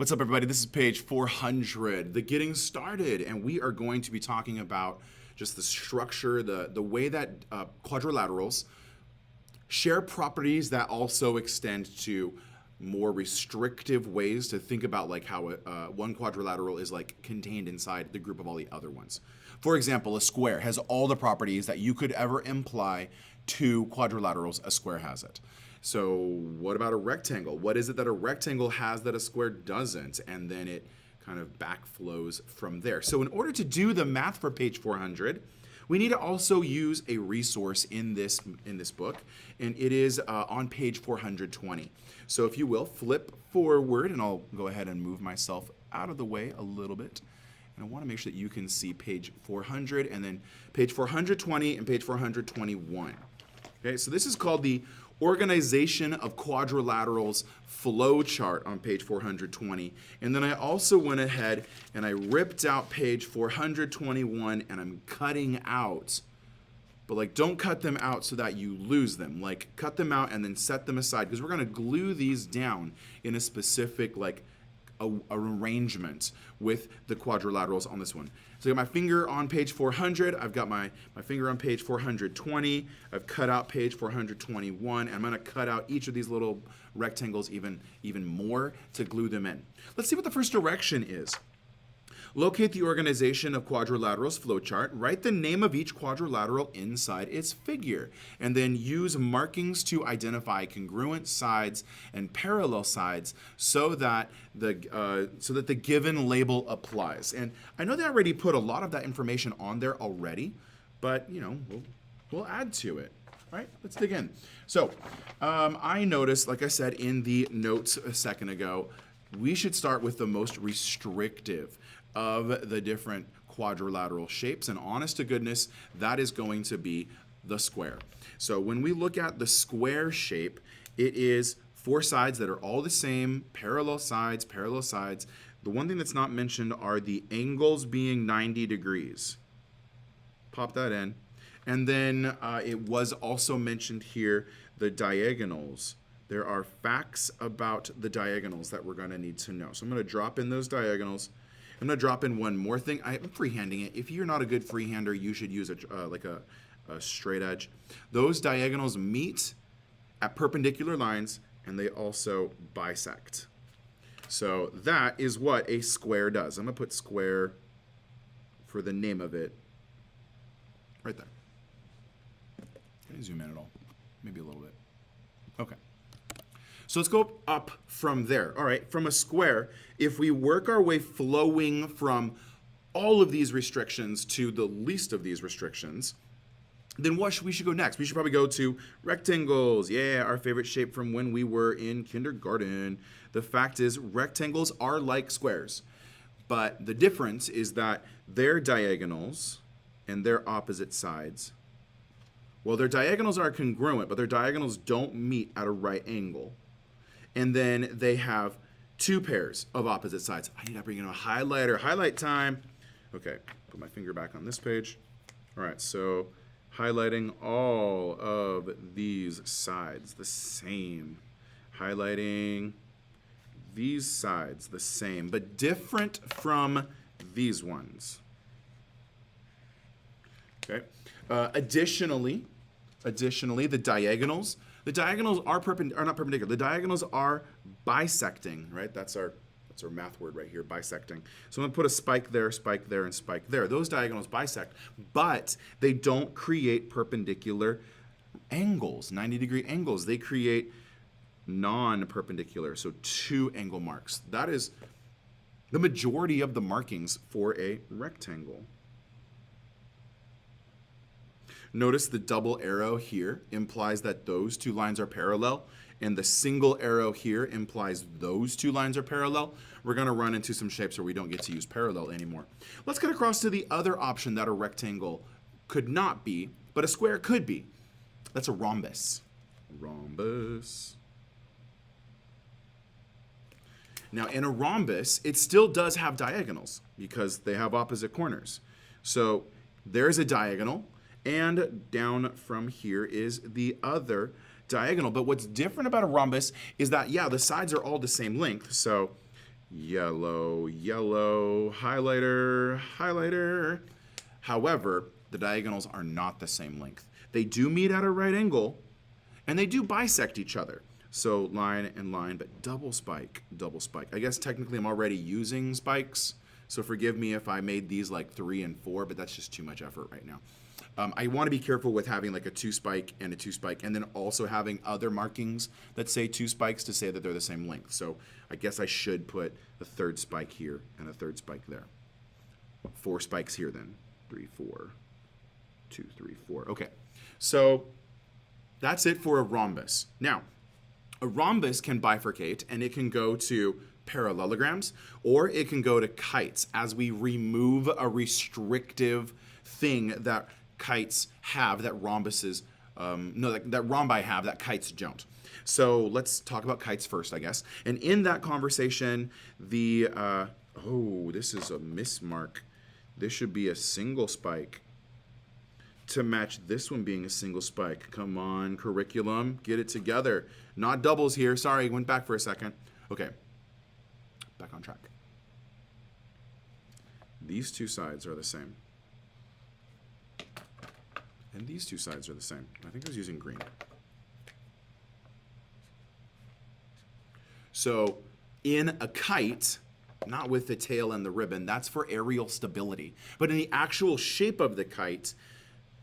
What's up, everybody? This is page 400, the getting started, and we are going to be talking about just the structure, the way that quadrilaterals share properties that also extend to more restrictive ways to think about like how one quadrilateral is like contained inside the group of all the other ones. For example, a square has all the properties that you could ever imply to quadrilaterals. A square has it. So what about a rectangle? What is it that a rectangle has that a square doesn't? And then it kind of backflows from there. So in order to do the math for page 400, we need to also use a resource in this book, and it is on page 420. So if you will, flip forward, and I'll go ahead and move myself out of the way a little bit. And I want to make sure that you can see page 400, and then page 420 and page 421. Okay, so this is called the Organization of Quadrilaterals Flowchart on page 420. And then I also went ahead and I ripped out page 421 and I'm cutting out, but like don't cut them out so that you lose them. Like cut them out and then set them aside because we're going to glue these down in a specific like arrangement with the quadrilaterals on this one. So I got my finger on page 400, I've got my finger on page 420, I've cut out page 421, and I'm going to cut out each of these little rectangles even more to glue them in. Let's see what the first direction is. Locate the organization of quadrilaterals flowchart. Write the name of each quadrilateral inside its figure, and then use markings to identify congruent sides and parallel sides so that the given label applies. And I know they already put a lot of that information on there already, but you know we'll add to it. All right, let's dig in. So I noticed, like I said in the notes a second ago, we should start with the most restrictive of the different quadrilateral shapes, and honest to goodness, that is going to be the square. So when we look at the square shape, it is four sides that are all the same, parallel sides, parallel sides. The one thing that's not mentioned are the angles being 90 degrees. Pop that in. And then it was also mentioned here, the diagonals. There are facts about the diagonals that we're going to need to know. So I'm going to drop in those diagonals. I'm going to drop in one more thing. I'm freehanding it. If you're not a good freehander, you should use a straight edge. Those diagonals meet at perpendicular lines, and they also bisect. So that is what a square does. I'm going to put square for the name of it right there. Can I zoom in at all? Maybe a little bit. Okay. So let's go up from there. All right, from a square, if we work our way flowing from all of these restrictions to the least of these restrictions, then we should go next? We should probably go to rectangles. Yeah, our favorite shape from when we were in kindergarten. The fact is, rectangles are like squares, but the difference is that their diagonals and their opposite sides, well, their diagonals are congruent, but their diagonals don't meet at a right angle. And then they have two pairs of opposite sides. I need to bring in a highlighter. Highlight time. Okay, put my finger back on this page. All right, so highlighting all of these sides the same. Highlighting these sides the same, but different from these ones. Okay. Additionally, the diagonals are not perpendicular. The diagonals are bisecting, right? That's our math word right here, bisecting. So I'm going to put a spike there, and spike there. Those diagonals bisect, but they don't create perpendicular angles, 90-degree angles. They create non-perpendicular, so two angle marks. That is the majority of the markings for a rectangle. Notice the double arrow here implies that those two lines are parallel, and the single arrow here implies those two lines are parallel. We're going to run into some shapes where we don't get to use parallel anymore. Let's get across to the other option that a rectangle could not be, but a square could be. That's a rhombus. Rhombus. Now, in a rhombus, it still does have diagonals because they have opposite corners. So there's a diagonal. And down from here is the other diagonal. But what's different about a rhombus is that, yeah, the sides are all the same length. So yellow, yellow, highlighter, highlighter. However, the diagonals are not the same length. They do meet at a right angle, and they do bisect each other. So line and line, but double spike, double spike. I guess technically I'm already using spikes, so forgive me if I made these like 3 and 4, but that's just too much effort right now. I want to be careful with having like a 2 spike and a 2 spike, and then also having other markings that say 2 spikes to say that they're the same length. So I guess I should put a 3rd spike here and a 3rd spike there. 4 spikes here then. 3, 4, 2, 3, 4. Okay, so that's it for a rhombus. Now, a rhombus can bifurcate, and it can go to parallelograms, or it can go to kites as we remove a restrictive thing that kites have that rhombuses, that rhombi have that kites don't. So let's talk about kites first, I guess. And in that conversation, this is a mismark. This should be a single spike to match this one being a single spike. Come on, curriculum, get it together. Not doubles here. Sorry, went back for a second. Okay, back on track. These two sides are the same. And these two sides are the same. I think I was using green. So in a kite, not with the tail and the ribbon, that's for aerial stability. But in the actual shape of the kite,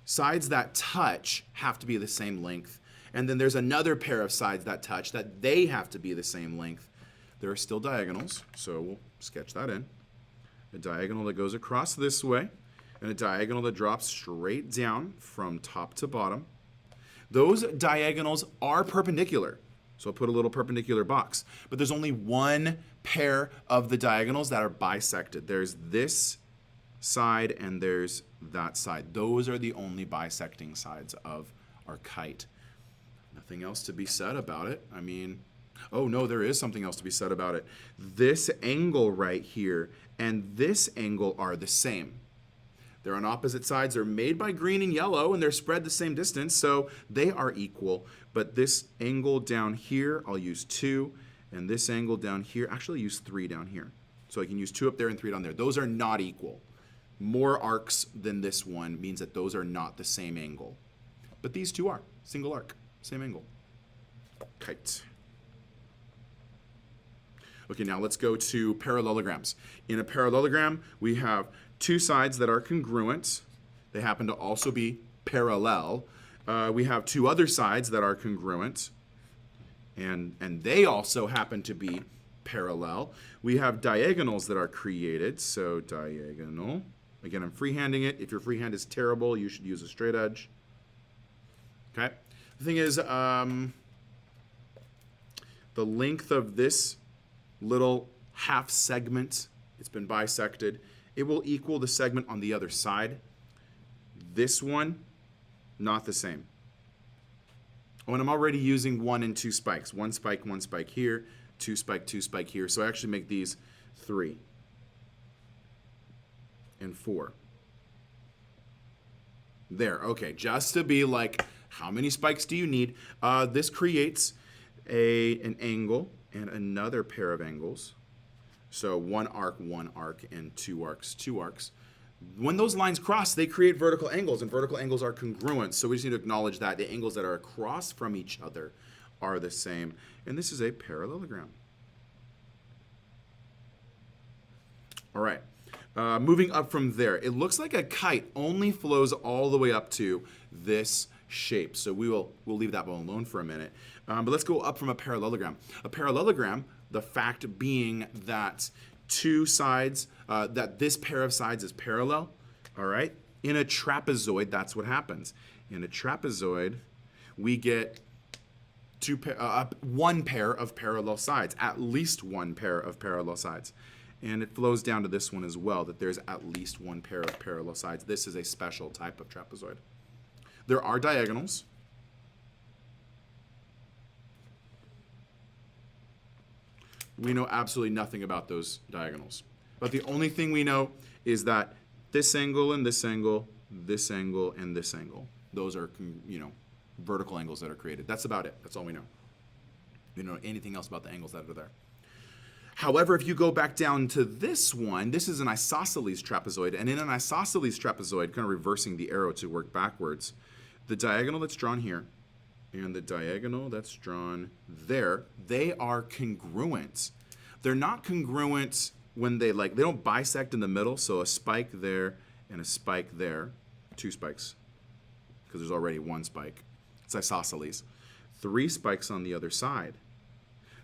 sides that touch have to be the same length. And then there's another pair of sides that touch that they have to be the same length. There are still diagonals, so we'll sketch that in. A diagonal that goes across this way, and a diagonal that drops straight down from top to bottom. Those diagonals are perpendicular. So I'll put a little perpendicular box. But there's only one pair of the diagonals that are bisected. There's this side and there's that side. Those are the only bisecting sides of our kite. Nothing else to be said about it. I mean, oh no, there is something else to be said about it. This angle right here and this angle are the same. They're on opposite sides. They're made by green and yellow, and they're spread the same distance, so they are equal. But this angle down here, I'll use 2, and this angle down here, actually use 3 down here. So I can use 2 up there and 3 down there. Those are not equal. More arcs than this one means that those are not the same angle. But these two are. Single arc, same angle. Kite. Okay, now let's go to parallelograms. In a parallelogram, we have 2 sides that are congruent. They happen to also be parallel. We have 2 other sides that are congruent, and they also happen to be parallel. We have diagonals that are created, so diagonal. Again, I'm freehanding it. If your freehand is terrible, you should use a straight edge. Okay. The thing is, the length of this little half segment, it's been bisected, it will equal the segment on the other side. This one, not the same. Oh, and I'm already using 1 and 2 spikes. 1 spike here, 2 spike here. So I actually make these 3 and 4. There, okay, just to be like, how many spikes do you need? This creates an angle and another pair of angles. So 1 arc, and 2 arcs, 2 arcs. When those lines cross, they create vertical angles, and vertical angles are congruent. So we just need to acknowledge that the angles that are across from each other are the same. And this is a parallelogram. All right. Moving up from there, it looks like a kite only flows all the way up to this shape. So we'll leave that one alone for a minute. But let's go up from a parallelogram. A parallelogram, the fact being that 2 sides, that this pair of sides is parallel, all right? In a trapezoid, that's what happens. In a trapezoid, we get 1 pair of parallel sides, at least 1 pair of parallel sides. And it flows down to this one as well, that there's at least 1 pair of parallel sides. This is a special type of trapezoid. There are diagonals. We know absolutely nothing about those diagonals. But the only thing we know is that this angle and this angle, this angle and this angle, those are, vertical angles that are created. That's about it. That's all we know. We don't know anything else about the angles that are there. However, if you go back down to this one, this is an isosceles trapezoid. And in an isosceles trapezoid, kind of reversing the arrow to work backwards, the diagonal that's drawn here and the diagonal that's drawn there, they are congruent. They're not congruent when they don't bisect in the middle, so a spike there and a spike there, 2 spikes, because there's already 1 spike. It's isosceles. 3 spikes on the other side.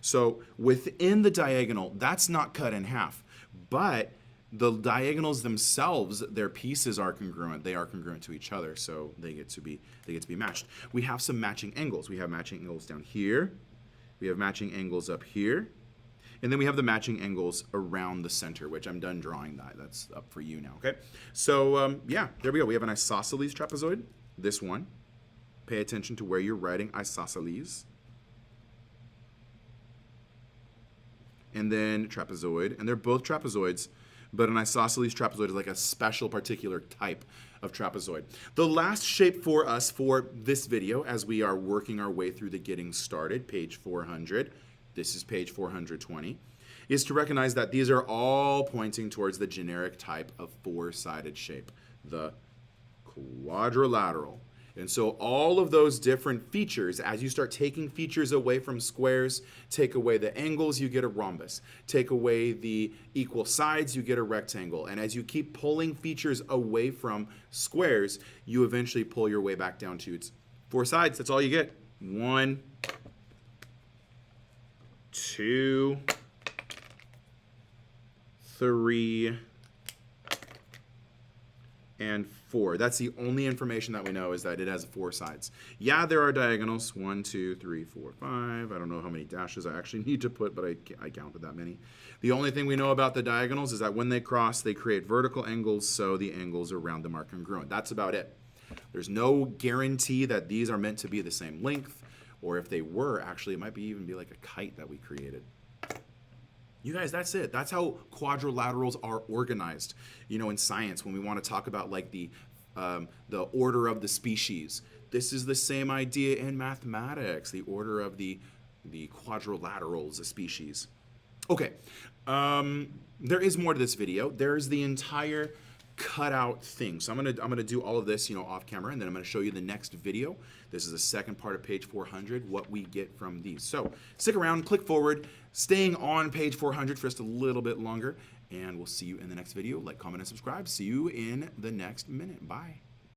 So within the diagonal, that's not cut in half, but the diagonals themselves, their pieces are congruent. They are congruent to each other, so they get to be matched. We have some matching angles. We have matching angles down here. We have matching angles up here. And then we have the matching angles around the center, which I'm done drawing that. That's up for you now, okay? So, yeah, there we go. We have an isosceles trapezoid, this one. Pay attention to where you're writing isosceles. And then trapezoid, and they're both trapezoids, but an isosceles trapezoid is like a special particular type of trapezoid. The last shape for us for this video, as we are working our way through the getting started, page 400, this is page 420, is to recognize that these are all pointing towards the generic type of 4-sided shape, the quadrilateral. And so all of those different features, as you start taking features away from squares, take away the angles, you get a rhombus. Take away the equal sides, you get a rectangle. And as you keep pulling features away from squares, you eventually pull your way back down to its 4 sides. That's all you get. 1, 2, 3, and 4. That's the only information that we know, is that it has 4 sides. Yeah, there are diagonals. 1, 2, 3, 4, 5. I don't know how many dashes I actually need to put, but I counted that many. The only thing we know about the diagonals is that when they cross, they create vertical angles, so the angles around them are congruent. That's about it. There's no guarantee that these are meant to be the same length, or if they were, actually, it might even be like a kite that we created. You guys, that's it. That's how quadrilaterals are organized. You know, in science, when we want to talk about like the order of the species, this is the same idea in mathematics. The order of the quadrilaterals, the species. Okay, there is more to this video. There's the entire cutout thing. So I'm gonna do all of this, off camera, and then I'm gonna show you the next video. This is the second part of page 400, what we get from these. So stick around, click forward, staying on page 400 for just a little bit longer, and we'll see you in the next video. Like, comment, and subscribe. See you in the next minute. Bye.